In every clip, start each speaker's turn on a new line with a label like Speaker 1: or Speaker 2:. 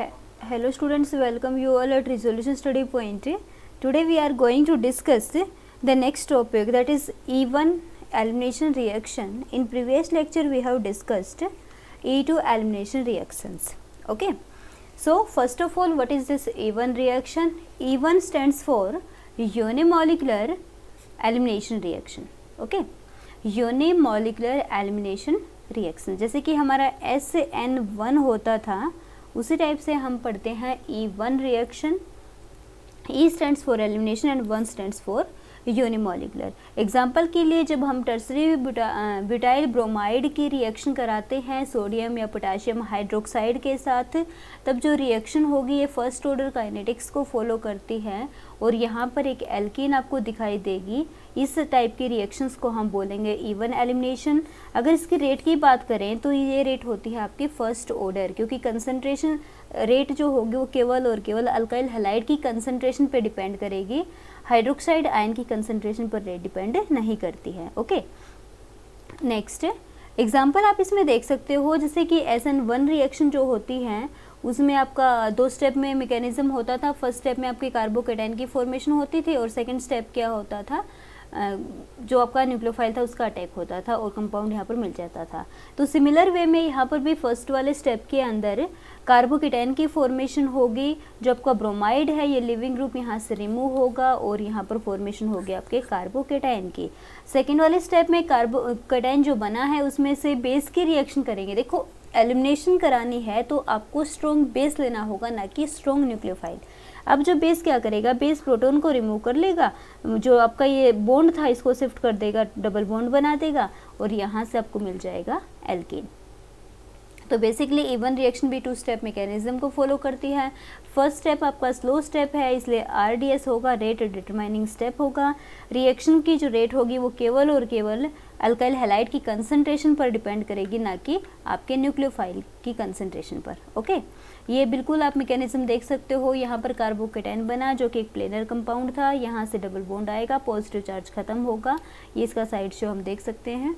Speaker 1: Hello students, welcome you all at Resolution Study Point. Today we are going to discuss the next topic, that is E1 elimination reaction. In previous lecture we have discussed E2 elimination reactions. Okay, so first of all, what is this E1 reaction? E1 stands for unimolecular elimination reaction. Okay, unimolecular elimination reaction, जैसे कि हमारा SN1 होता था उसी type से हम पढ़ते हैं E1 reaction. E stands for elimination and 1 stands for unimolecular. Example के लिए जब हम टर्सरी ब्यूटाइल ब्रोमाइड की रिएक्शन कराते हैं सोडियम या पोटाशियम हाइड्रोक्साइड के साथ, तब जो रिएक्शन होगी ये फर्स्ट ऑर्डर काइनेटिक्स को फॉलो करती है और यहाँ पर एक एल्कीन आपको दिखाई देगी. इस टाइप की रिएक्शंस को हम बोलेंगे E1 एलिमिनेशन. अगर इसकी रेट की बात करें तो ये रेट होती है आपकी फर्स्ट ऑर्डर, क्योंकि कंसंट्रेशन रेट जो होगी वो केवल और केवल अल्काइल हैलाइड की कंसंट्रेशन पे डिपेंड करेगी. हाइड्रोक्साइड आयन की कंसंट्रेशन पर रेट डिपेंड नहीं करती है. ओके, नेक्स्ट एग्जांपल आप इसमें देख सकते हो, जैसे कि SN1 रिएक्शन जो होती है उसमें आपका 2 स्टेप में मैकेनिज्म होता था. फर्स्ट स्टेप में आपकी कार्बोकेटाइन की फॉर्मेशन होती थी और सेकंड स्टेप क्या होता था, जो आपका न्यूक्लियोफाइल था उसका अटैक होता था और कंपाउंड यहाँ पर मिल जाता था. तो सिमिलर वे में यहाँ पर भी फर्स्ट वाले स्टेप के अंदर कार्बोकेटाइन की फॉर्मेशन होगी. जो आपका ब्रोमाइड है ये लिविंग ग्रुप यहाँ से रिमूव होगा और यहाँ पर फॉर्मेशन होगी आपके कार्बोकेटाइन की. सेकेंड वाले स्टेप में कार्बोकेटाइन जो बना है उसमें से बेस की रिएक्शन करेंगे. देखो, एलिमिनेशन करानी है तो आपको स्ट्रॉन्ग बेस लेना होगा, ना कि स्ट्रॉन्ग न्यूक्लियोफाइल. अब जो बेस क्या करेगा, बेस प्रोटॉन को रिमूव कर लेगा, जो आपका ये बॉन्ड था इसको शिफ्ट कर देगा, डबल बॉन्ड बना देगा और यहाँ से आपको मिल जाएगा एल्कीन. तो बेसिकली E1 रिएक्शन भी 2 स्टेप मैकेनिज्म को फॉलो करती है. फर्स्ट स्टेप आपका स्लो स्टेप है, इसलिए RDS होगा, रेट डिटरमाइनिंग स्टेप होगा. रिएक्शन की जो रेट होगी वो केवल और केवल अल्काइल हैलाइड की कंसंट्रेशन पर डिपेंड करेगी, ना कि आपके न्यूक्लियोफाइल की कंसंट्रेशन पर. ओके, ये बिल्कुल आप मैकेनिज्म देख सकते हो. यहाँ पर कार्बोकेटाइन बना जो कि एक प्लेनर कंपाउंड था, यहाँ से डबल बॉन्ड आएगा, पॉजिटिव चार्ज खत्म होगा. ये इसका साइड शो हम देख सकते हैं.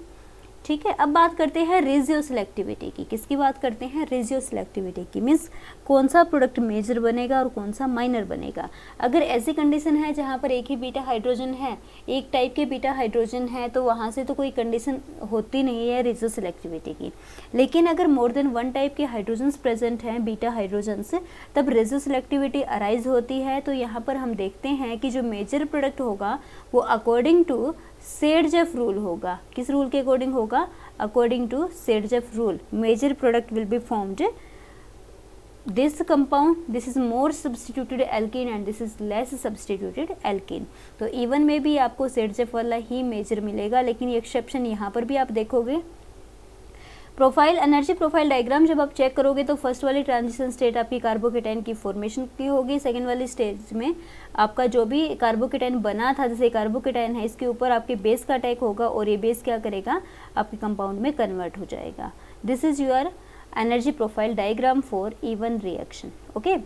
Speaker 1: ठीक है, अब बात करते हैं रेशियो सिलेक्टिविटी की. किसकी बात करते हैं? रेशियो सिलेक्टिविटी की. मीन्स कौन सा प्रोडक्ट मेजर बनेगा और कौन सा माइनर बनेगा. अगर ऐसी कंडीशन है जहाँ पर एक ही बीटा हाइड्रोजन है, एक टाइप के बीटा हाइड्रोजन है, तो वहाँ से तो कोई कंडीशन होती नहीं है रेशियो सिलेक्टिविटी की. लेकिन अगर मोर देन 1 टाइप के हाइड्रोजन्स प्रेजेंट हैं, बीटा हाइड्रोजन्स, तब रेशियो सिलेक्टिविटी अराइज होती है. तो यहाँ पर हम देखते हैं कि जो मेजर प्रोडक्ट होगा वो अकॉर्डिंग टू सेडजेफ रूल होगा. किस रूल के अकॉर्डिंग होगा? According to Saytzeff rule. Major product will be formed. This compound, this is more substituted alkene and this is less substituted alkene. तो E1 में भी आपको सेडजेफ वाला ही मेजर मिलेगा, लेकिन ये एक्सेप्शन यहाँ पर भी आप देखोगे. प्रोफाइल, एनर्जी प्रोफाइल डायग्राम जब आप चेक करोगे तो फर्स्ट वाली ट्रांजिशन स्टेट आपकी कार्बोकेटाइन की फॉर्मेशन की होगी. सेकेंड वाली स्टेज में आपका जो भी कार्बोकेटाइन बना था, जैसे कार्बोकेटाइन है, इसके ऊपर आपके बेस का अटैक होगा और ये बेस क्या करेगा, आपके कंपाउंड में कन्वर्ट हो जाएगा. This is your energy profile diagram for E1 reaction. Okay,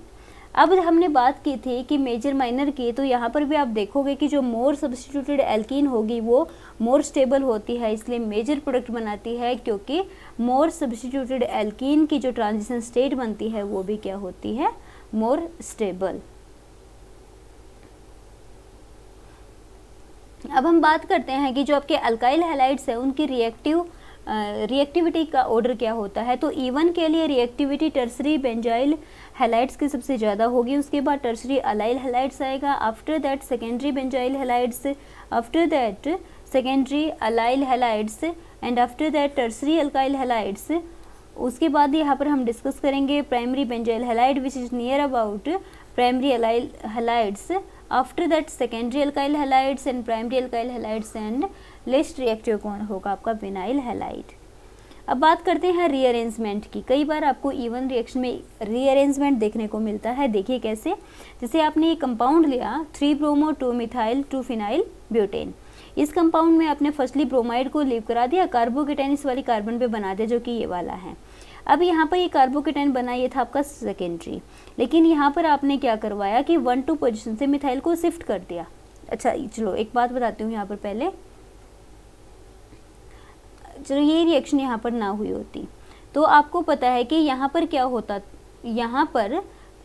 Speaker 1: अब हमने बात की थी कि मेजर माइनर की, तो यहाँ पर भी आप देखोगे कि जो मोर सब्स्टिट्यूटेड एल्कीन होगी वो मोर स्टेबल होती है, इसलिए मेजर प्रोडक्ट बनाती है, क्योंकि मोर सब्स्टिट्यूटेड एल्कीन की जो ट्रांजिशन स्टेट बनती है वो भी क्या होती है, मोर स्टेबल. अब हम बात करते हैं कि जो आपके अल्काइल हैलाइड्स है उनकी रिएक्टिविटी का ऑर्डर क्या होता है. तो E1 के लिए रिएक्टिविटी टर्सरी बेंजाइल हैलाइड्स की सबसे ज़्यादा होगी, उसके बाद टर्सरी अलाइल हैलाइड्स आएगा, after that secondary benzyl halides, after that secondary allyl halides and after that tertiary alkyl halides. उसके बाद यहाँ पर हम डिस्कस करेंगे primary benzyl halide which is near about primary allyl halides, after that secondary alkyl halides and primary alkyl halides and least reactive कौन होगा, आपका vinyl halide. अब बात करते हैं रीअरेंजमेंट की. कई बार आपको E1 रिएक्शन में रीअरेंजमेंट देखने को मिलता है. देखिए कैसे, जैसे आपने ये कंपाउंड लिया 3 ब्रोमो 2 मिथाइल 2 फिनाइल ब्यूटेन. इस कंपाउंड में आपने फर्स्टली ब्रोमाइड को लीव करा दिया, कार्बोकेटाइन इस वाली कार्बन पे बना दिया जो कि ये वाला है. अब यहाँ पर ये कार्बोकेटाइन बना, ये था आपका सेकेंडरी, लेकिन यहाँ पर आपने क्या करवाया कि 1-2 पोजिशन से मिथाइल को शिफ्ट कर दिया. अच्छा चलो एक बात बताती हूँ यहाँ पर पहले, चलो ये रिएक्शन यहाँ पर ना हुई होती तो आपको पता है कि यहाँ पर क्या होता, यहाँ पर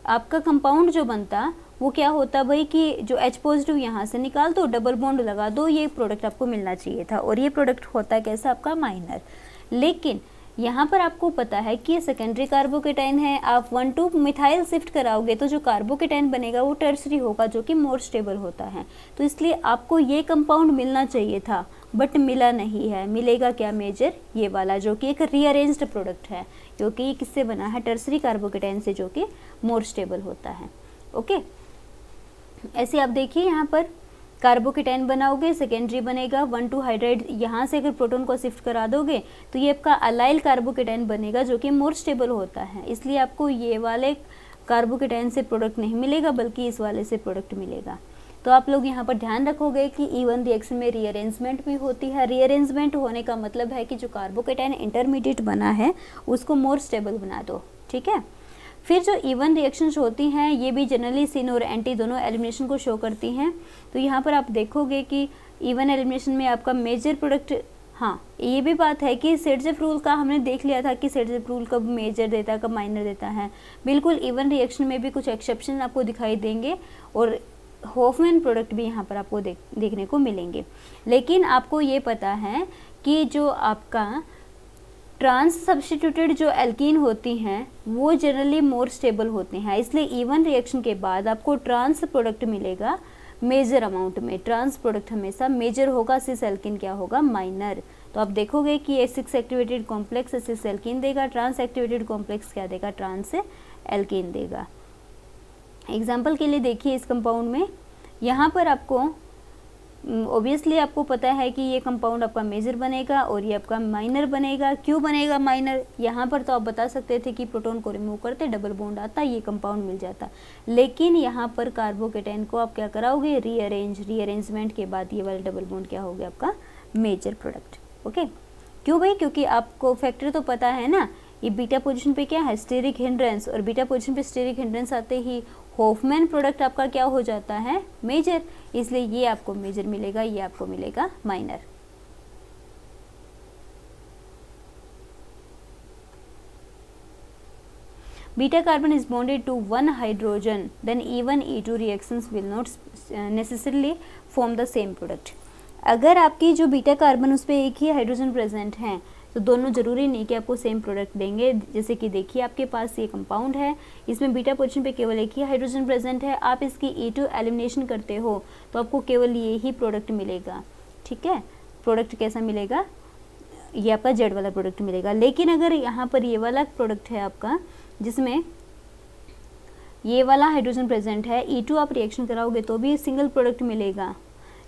Speaker 1: आपका कंपाउंड जो बनता वो क्या होता भाई कि जो H पॉजिटिव यहाँ से निकाल दो, डबल बॉन्ड लगा दो, ये प्रोडक्ट आपको मिलना चाहिए था, और ये प्रोडक्ट होता है कैसा आपका माइनर। लेकिन यहाँ पर आपको पता है कि ये सेकेंडरी कार्बोकेटाइन है, आप 1,2 मिथाइल शिफ्ट कराओगे तो जो कार्बोकेटाइन बनेगा वो टर्सरी होगा, जो कि मोर स्टेबल होता है। तो इसलिए आपको ये कंपाउंड मिलना चाहिए था, बट मिला नहीं है। मिलेगा क्या मेजर, ये वाला, जो कि एक रीअरेंज्ड प्रोडक्ट है, क्योंकि ये किससे बना है, टर्सरी कार्बोकेटाइन से, जो कि मोर स्टेबल होता है। ओके, ऐसे आप देखिए यहाँ पर कार्बोकेटाइन बनाओगे, सेकेंडरी बनेगा 1,2 हाइड्राइड, यहाँ से अगर प्रोटॉन को शिफ्ट करा दोगे तो ये आपका अलाइल कार्बोकेटाइन बनेगा, जो कि मोर स्टेबल होता है। इसलिए आपको ये वाले कार्बोकेटाइन से प्रोडक्ट नहीं मिलेगा, बल्कि इस वाले से प्रोडक्ट मिलेगा। तो आप लोग यहाँ पर ध्यान रखोगे कि E1 रिएक्शन में रीअरेंजमेंट भी होती है। रीअरेंजमेंट होने का मतलब है कि जो कार्बोकेटाइन इंटरमीडिएट बना है उसको मोर स्टेबल बना दो, ठीक है। फिर जो E1 रिएक्शंस होती हैं ये भी जनरली सिन और एंटी दोनों एलिमिनेशन को शो करती हैं। तो यहाँ पर आप देखोगे कि E1 एलिमिनेशन में आपका मेजर प्रोडक्ट, हाँ ये भी बात है कि सेडजेफ रूल का हमने देख लिया था कि सेडजेफ रूल कब मेजर देता है कब माइनर देता है। बिल्कुल E1 रिएक्शन में भी कुछ एक्सेप्शन आपको दिखाई देंगे, और होफमैन प्रोडक्ट भी यहाँ पर आपको देखने को मिलेंगे। लेकिन आपको ये पता है कि जो आपका ट्रांस सब्स्टिट्यूटेड जो एल्कीन होती हैं वो जनरली मोर स्टेबल होते हैं, इसलिए E1 रिएक्शन के बाद आपको ट्रांस प्रोडक्ट मिलेगा मेजर अमाउंट में। ट्रांस प्रोडक्ट हमेशा मेजर होगा, सिस एल्कीन क्या होगा, माइनर। तो आप देखोगे कि ये 6 एक्टिवेटेड कॉम्प्लेक्स सिस एल्कीन देगा, ट्रांस एक्टिवेटेड कॉम्प्लेक्स क्या देगा, ट्रांस एल्कीन देगा। एग्जाम्पल के लिए देखिए इस कंपाउंड में, यहाँ पर आपको ऑब्वियसली आपको पता है कि ये कंपाउंड आपका मेजर बनेगा और ये आपका माइनर बनेगा। क्यों बनेगा माइनर, यहाँ पर तो आप बता सकते थे कि प्रोटॉन को रिमूव करते डबल बॉन्ड आता, ये कंपाउंड मिल जाता। लेकिन यहाँ पर कार्बोकेटाइन को आप क्या कराओगे, रीअरेंजमेंट के बाद ये वाला डबल बॉन्ड क्या हो गया आपका मेजर प्रोडक्ट। ओके, क्यों भाई, क्योंकि आपको फैक्टर तो पता है ना, ये बीटा पोजीशन पे क्या है, स्टेरिक हिंड्रेंस, और बीटा पोजीशन पे स्टेरिक हिंड्रेंस आते ही होफमैन प्रोडक्ट आपका क्या हो जाता है, मेजर। इसलिए ये आपको मेजर मिलेगा, ये आपको मिलेगा minor. Beta carbon is bonded to one hydrogen, then E1 E2 reactions will not necessarily form the same product। अगर आपकी जो बीटा कार्बन उस पर एक ही हाइड्रोजन प्रेजेंट हैं तो दोनों जरूरी नहीं कि आपको सेम प्रोडक्ट देंगे। जैसे कि देखिए आपके पास ये कंपाउंड है, इसमें बीटा पोजीशन पे केवल एक ही हाइड्रोजन प्रेजेंट है, आप इसकी E2 एलिमिनेशन करते हो तो आपको केवल ये ही प्रोडक्ट मिलेगा, ठीक है। प्रोडक्ट कैसा मिलेगा, ये आपका जेड वाला प्रोडक्ट मिलेगा। लेकिन अगर यहाँ पर ये वाला प्रोडक्ट है आपका जिसमें ये वाला हाइड्रोजन प्रेजेंट है, E2 आप रिएक्शन कराओगे तो भी सिंगल प्रोडक्ट मिलेगा।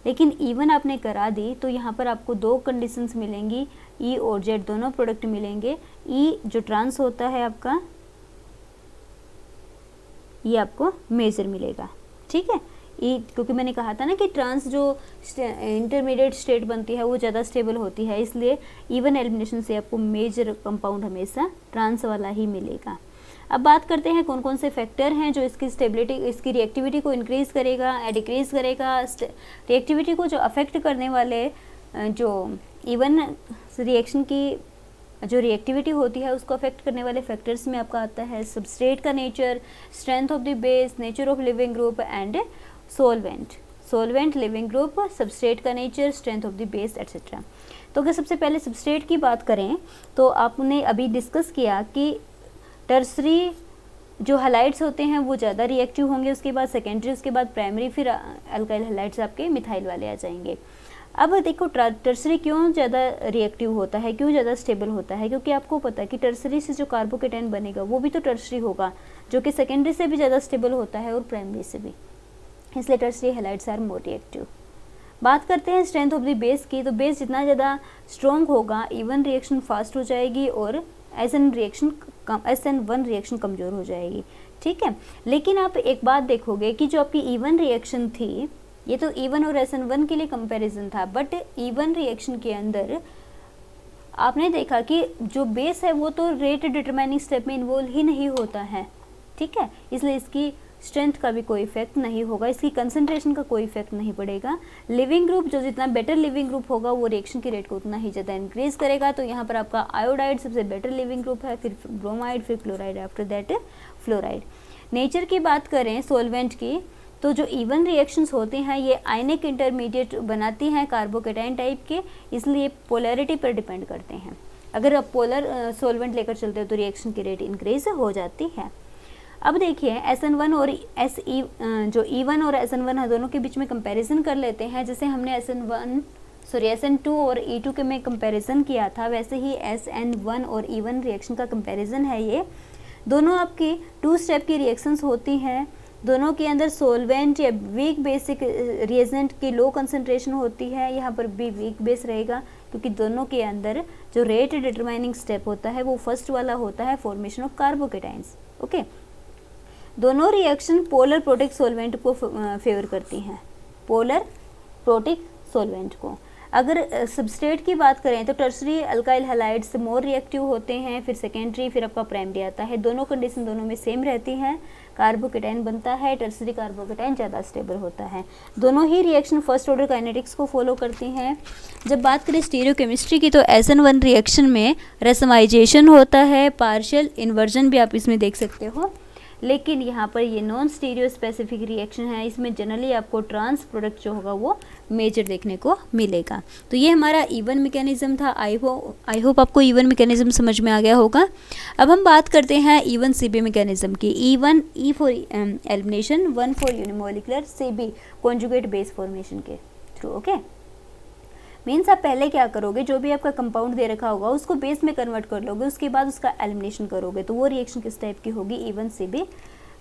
Speaker 1: लेकिन E1 आपने करा दी तो यहाँ पर आपको दो कंडीशंस मिलेंगी, E और Z दोनों प्रोडक्ट मिलेंगे। E जो ट्रांस होता है आपका, ये आपको मेजर मिलेगा, ठीक है। E क्योंकि मैंने कहा था ना कि ट्रांस जो इंटरमीडिएट स्टेट बनती है वो ज़्यादा स्टेबल होती है, इसलिए E1 एलिमिनेशन से आपको मेजर कंपाउंड हमेशा ट्रांस वाला ही मिलेगा। अब बात करते हैं कौन कौन से फैक्टर हैं जो इसकी स्टेबिलिटी, इसकी रिएक्टिविटी को इंक्रीज करेगा या डिक्रीज करेगा। रिएक्टिविटी को जो अफेक्ट करने वाले जो E1 रिएक्शन की जो रिएक्टिविटी होती है उसको अफेक्ट करने वाले फैक्टर्स में आपका आता है सबस्ट्रेट का nature, strength of the base, nature of leaving group and solvent leaving group, substrate का nature, strength of the base etcetera. तो अगर सबसे पहले सबस्ट्रेट की बात करें तो आपने अभी डिस्कस किया कि टर्सरी जो हैलाइड्स होते हैं वो ज़्यादा रिएक्टिव होंगे, उसके बाद सेकेंडरी, उसके बाद प्राइमरी, फिर अल्काइल हैलाइड्स आपके मिथाइल वाले आ जाएंगे। अब देखो टर्सरी क्यों ज़्यादा रिएक्टिव होता है, क्यों ज़्यादा स्टेबल होता है, क्योंकि आपको पता है कि टर्सरी से जो कार्बोकेटाइन बनेगा वो भी तो टर्सरी होगा, जो कि सेकेंडरी से भी ज़्यादा स्टेबल होता है और प्राइमरी से भी, इसलिए tertiary halides are more reactive. बात करते हैं स्ट्रेंथ ऑफ द बेस की, तो बेस जितना ज़्यादा स्ट्रॉन्ग होगा E1 रिएक्शन फास्ट हो जाएगी और SN1 रिएक्शन कमज़ोर हो जाएगी, ठीक है। लेकिन आप एक बात देखोगे कि जो आपकी E1 रिएक्शन थी, ये तो E1 और SN1 के लिए कंपैरिजन था, बट E1 रिएक्शन के अंदर आपने देखा कि जो बेस है वो तो रेट डिटरमाइनिंग स्टेप में इन्वॉल्व ही नहीं होता है, ठीक है। इसलिए इसकी स्ट्रेंथ का भी कोई इफेक्ट नहीं होगा, इसकी कंसंट्रेशन का कोई इफेक्ट नहीं पड़ेगा। लिविंग ग्रुप जो जितना बेटर लिविंग ग्रुप होगा वो रिएक्शन की रेट को उतना ही ज़्यादा इंक्रीज करेगा। तो यहाँ पर आपका आयोडाइड सबसे बेटर लिविंग ग्रुप है, फिर ब्रोमाइड, फिर chloride, after that fluoride. Nature की बात करें सॉल्वेंट की, तो जो इवन रिएक्शंस होती हैं ये आयनिक इंटरमीडिएट बनाती हैं कार्बोकेटाइन टाइप के, इसलिए पोलैरिटी पर डिपेंड करते हैं। अगर आप पोलर सॉल्वेंट लेकर चलते हो तो रिएक्शन की रेट इंक्रीज हो जाती है। अब देखिए SN1 और SE जो E1 और SN1 है दोनों के बीच में कंपैरिजन कर लेते हैं। जैसे हमने SN2 और E2 के में कंपैरिजन किया था, वैसे ही SN1 और E1 रिएक्शन का कंपैरिजन है। ये दोनों आपकी 2 स्टेप की रिएक्शंस होती हैं। दोनों के अंदर सोलवेंट या वीक बेसिक रिएजेंट की लो कंसंट्रेशन होती है, यहाँ पर भी वीक बेस रहेगा क्योंकि दोनों के अंदर जो रेट डिटरमाइनिंग स्टेप होता है वो फर्स्ट वाला होता है, फॉर्मेशन ऑफ कार्बोकेटाइंस। ओके, दोनों रिएक्शन पोलर प्रोटिक सॉल्वेंट को फेवर करती हैं, पोलर प्रोटिक सॉल्वेंट को। अगर सबस्ट्रेट की बात करें तो tertiary alkyl halides more reactive होते हैं, फिर सेकेंडरी, फिर आपका प्राइमरी आता है। दोनों कंडीशन दोनों में सेम रहती हैं, कार्बोकेटाइन बनता है, टर्सरी कार्बोकेटाइन ज़्यादा स्टेबल होता है। दोनों ही रिएक्शन फर्स्ट ऑर्डर काइनेटिक्स को फॉलो करती हैं। जब बात करें स्टीरियोकेमिस्ट्री की तो SN1 रिएक्शन में रेसमाइजेशन होता है, पार्शियल इन्वर्जन भी आप इसमें देख सकते हो, लेकिन यहाँ पर ये नॉन स्टीरियो स्पेसिफिक रिएक्शन है, इसमें जनरली आपको ट्रांस प्रोडक्ट जो होगा वो मेजर देखने को मिलेगा। तो ये हमारा इवन मैकेनिज्म था। आई होप आपको इवन मैकेनिज्म समझ में आ गया होगा। अब हम बात करते हैं इवन CB मैकेनिज्म की। E1 E for elimination, 1 for unimolecular, CB conjugate base formation के थ्रू। ओके, मीन्स आप पहले क्या करोगे, जो भी आपका कंपाउंड दे रखा होगा उसको बेस में कन्वर्ट कर लोगे, उसके बाद उसका एलिमिनेशन करोगे, तो वो रिएक्शन किस टाइप की होगी, E1 CB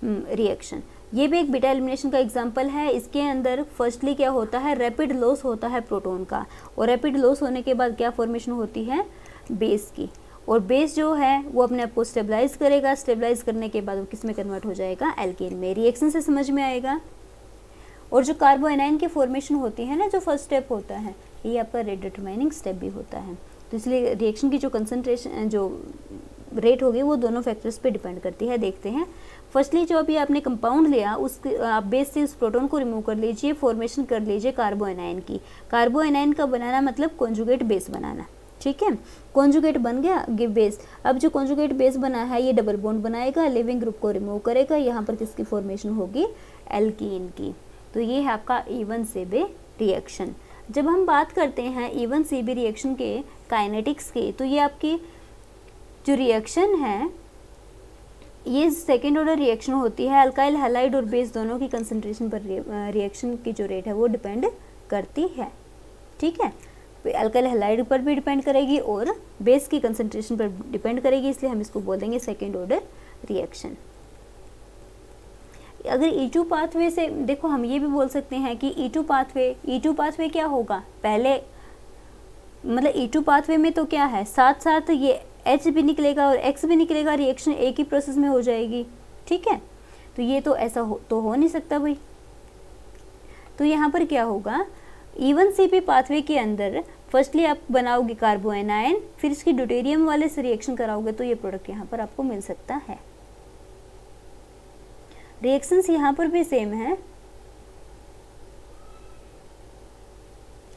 Speaker 1: रिएक्शन। ये भी एक बीटा एलिमिनेशन का एग्जांपल है। इसके अंदर फर्स्टली क्या होता है, रैपिड लॉस होता है प्रोटॉन का, और रैपिड लॉस होने के बाद क्या फॉर्मेशन होती है, बेस की, और बेस जो है वो अपने आप को स्टेबलाइज करेगा। स्टेबलाइज करने के बाद वो किस में कन्वर्ट हो जाएगा, एल्केन में। रिएक्शन से समझ में आएगा। और जो कार्बो एनाइन की फॉर्मेशन होती है ना, जो फर्स्ट स्टेप होता है, ये आपका रेट डिटरमाइनिंग स्टेप भी होता है। तो इसलिए रिएक्शन की जो कंसंट्रेशन जो रेट होगी वो दोनों फैक्टर्स पे डिपेंड करती है। देखते हैं, फर्स्टली जो अभी आपने कंपाउंड लिया उस आप बेस से उस प्रोटॉन को रिमूव कर लीजिए, फॉर्मेशन कर लीजिए कार्बो एनाइन की। कार्बो एनाइन का बनाना मतलब कॉन्जुगेट बेस बनाना, ठीक है। कॉन्जुगेट बन गया बेस। अब जो कॉन्जुगेट बेस बना है ये डबल बॉन्ड बनाएगा, लिविंग ग्रुप को रिमूव करेगा, यहाँ पर किसकी फॉर्मेशन होगी, एल्कीन की। तो ये है आपका E1 CB रिएक्शन। जब हम बात करते हैं E1 CB रिएक्शन के काइनेटिक्स के, तो ये आपकी जो रिएक्शन है ये सेकेंड ऑर्डर रिएक्शन होती है। अल्काइल हैलाइड और बेस दोनों की कंसंट्रेशन पर रिएक्शन की जो रेट है वो डिपेंड करती है, ठीक है। अल्काइल हैलाइड पर भी डिपेंड करेगी और बेस की कंसंट्रेशन पर डिपेंड करेगी, इसलिए हम इसको बोल देंगे सेकेंड ऑर्डर रिएक्शन। अगर E2 पाथवे से देखो, हम ये भी बोल सकते हैं कि E2 पाथवे क्या होगा, पहले मतलब E2 पाथवे में तो क्या है, साथ साथ ये H भी निकलेगा और X भी निकलेगा, रिएक्शन एक ही प्रोसेस में हो जाएगी, ठीक है। तो ये तो ऐसा हो नहीं सकता भाई। तो यहाँ पर क्या होगा, E1 CB पाथवे के अंदर फर्स्टली आप बनाओगे कार्बो एनायन, फिर इसकी ड्यूटेरियम वाले से रिएक्शन कराओगे तो ये प्रोडक्ट यहाँ पर आपको मिल सकता है। रिएक्शंस यहाँ पर भी सेम है।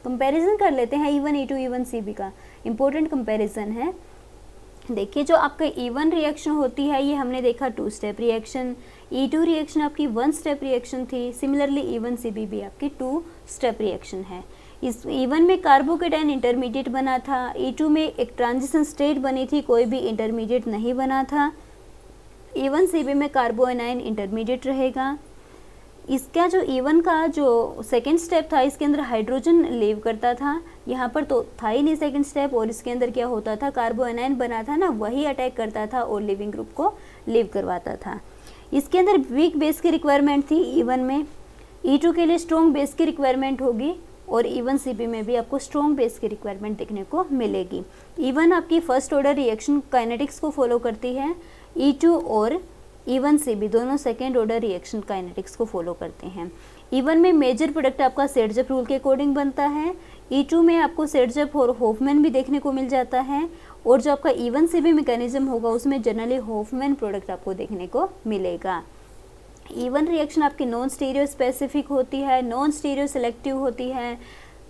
Speaker 1: कंपैरिजन कर लेते हैं E1 E2 E1 CB का, इंपॉर्टेंट कंपैरिजन है। देखिए, जो आपका E1 रिएक्शन होती है ये हमने देखा 2 स्टेप रिएक्शन, E2 रिएक्शन आपकी 1 स्टेप रिएक्शन थी। सिमिलरली E1 CB भी आपकी 2 स्टेप रिएक्शन है। इस E1 में कार्बोकेटाइन इंटरमीडिएट बना था, E2 में एक ट्रांजिशन स्टेट बनी थी, कोई भी इंटरमीडिएट नहीं बना था। E1 CB में कार्बो एनाइन इंटरमीडिएट रहेगा। इसका जो E1 का जो सेकेंड स्टेप था इसके अंदर हाइड्रोजन लीव करता था, यहाँ पर तो था ही नहीं सेकेंड स्टेप, और इसके अंदर क्या होता था, कार्बो एनाइन बना था ना, वही अटैक करता था और लिविंग ग्रुप को लीव करवाता था। इसके अंदर वीक बेस की रिक्वायरमेंट थी E1 में, E2 के लिए स्ट्रॉन्ग बेस की रिक्वायरमेंट होगी, और E1 CB में भी आपको स्ट्रॉन्ग बेस की रिक्वायरमेंट देखने को मिलेगी। E1 आपकी फर्स्ट ऑर्डर रिएक्शन काइनेटिक्स को फॉलो करती है, E2 और E1 CB दोनों सेकेंड ऑर्डर रिएक्शन काइनेटिक्स को फॉलो करते हैं। E1 में मेजर प्रोडक्ट आपका सेडजप रूल के अकॉर्डिंग बनता है, E2 में आपको सेडजप और होफमैन भी देखने को मिल जाता है, और जो आपका E1 CB मैकेनिज्म होगा उसमें जनरली होफमैन प्रोडक्ट आपको देखने को मिलेगा। E1 रिएक्शन आपकी नॉन स्टीरियो स्पेसिफिक होती है, नॉन स्टीरियो सेलेक्टिव होती है।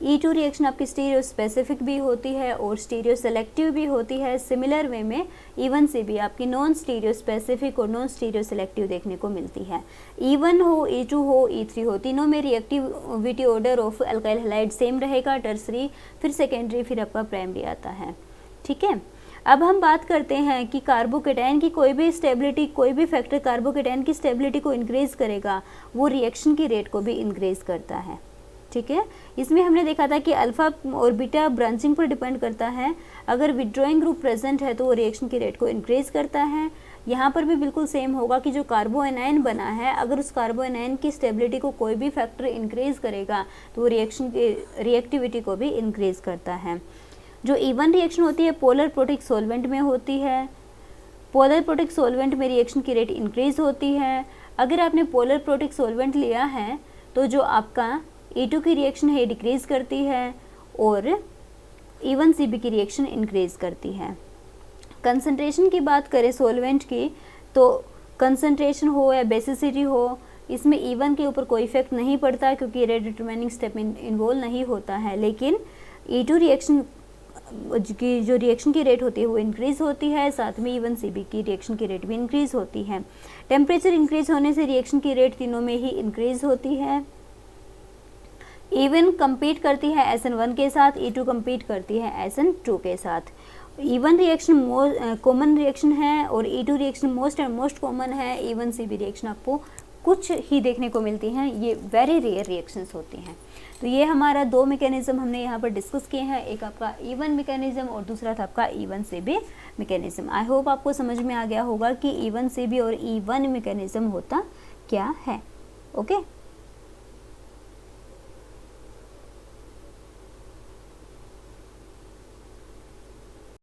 Speaker 1: E2 रिएक्शन आपकी स्टीरियो स्पेसिफिक भी होती है और स्टीरियो सेलेक्टिव भी होती है। सिमिलर वे में E1 से भी आपकी नॉन स्टीरियो स्पेसिफिक और नॉन स्टीरियो सेलेक्टिव देखने को मिलती है। E1 हो, E2 हो, E3 हो, तीनों में reactivity order of alkyl halide same रहेगा, टर्सरी फिर सेकेंडरी फिर आपका प्राइमरी आता है। ठीक है, अब हम बात करते हैं कि कार्बोकेटाइन की कोई भी स्टेबिलिटी, कोई भी फैक्टर कार्बोकेटाइन की स्टेबिलिटी को इंक्रीज करेगा, वो रिएक्शन की रेट को भी इंक्रीज करता है। ठीक है, इसमें हमने देखा था कि अल्फा और बीटा ब्रांचिंग पर डिपेंड करता है। अगर विड्रॉइंग ग्रुप प्रेजेंट है तो वो रिएक्शन की रेट को इंक्रीज करता है। यहाँ पर भी बिल्कुल सेम होगा कि जो कार्बोएनाइन बना है, अगर उस कार्बोएनाइन की स्टेबिलिटी को कोई भी फैक्टर इंक्रीज करेगा तो वो रिएक्शन की रिएक्टिविटी को भी इंक्रीज करता है। जो E1 रिएक्शन होती है पोलर प्रोटिक सॉल्वेंट में होती है। पोलर प्रोटिक सॉल्वेंट में रिएक्शन की रेट इंक्रीज होती है। अगर आपने पोलर प्रोटिक सॉल्वेंट लिया है तो जो आपका E2 की रिएक्शन है डिक्रीज करती है और E1CB की रिएक्शन इंक्रीज करती है। कंसंट्रेशन की बात करें सॉल्वेंट की, तो कंसंट्रेशन हो या बेसिसिटी हो, इसमें E1 के ऊपर कोई इफेक्ट नहीं पड़ता क्योंकि रेट डिटरमाइनिंग स्टेप इन्वॉल्व नहीं होता है। लेकिन E2 रिएक्शन की जो रिएक्शन की रेट होती है वो इंक्रीज होती है, साथ में E1CB की रिएक्शन की रेट भी इंक्रीज होती है। टेम्परेचर इंक्रीज होने से रिएक्शन की रेट तीनों में ही इंक्रीज होती है। E1 compete करती है SN1 के साथ, E2 compete करती है SN2 के साथ। E1 रिएक्शन कॉमन रिएक्शन है और E2 रिएक्शन मोस्ट कॉमन है। E1CB रिएक्शन आपको कुछ ही देखने को मिलती हैं, ये वेरी रेयर रिएक्शंस होती हैं। तो ये हमारा दो मैकेनिज्म हमने यहाँ पर डिस्कस किए हैं, एक आपका E1 मैकेनिज्म और दूसरा था आपका E1CB मैकेनिज्म। आई होप आपको समझ में आ गया होगा कि E1CB और E1 मैकेनिज्म होता क्या है। ओके।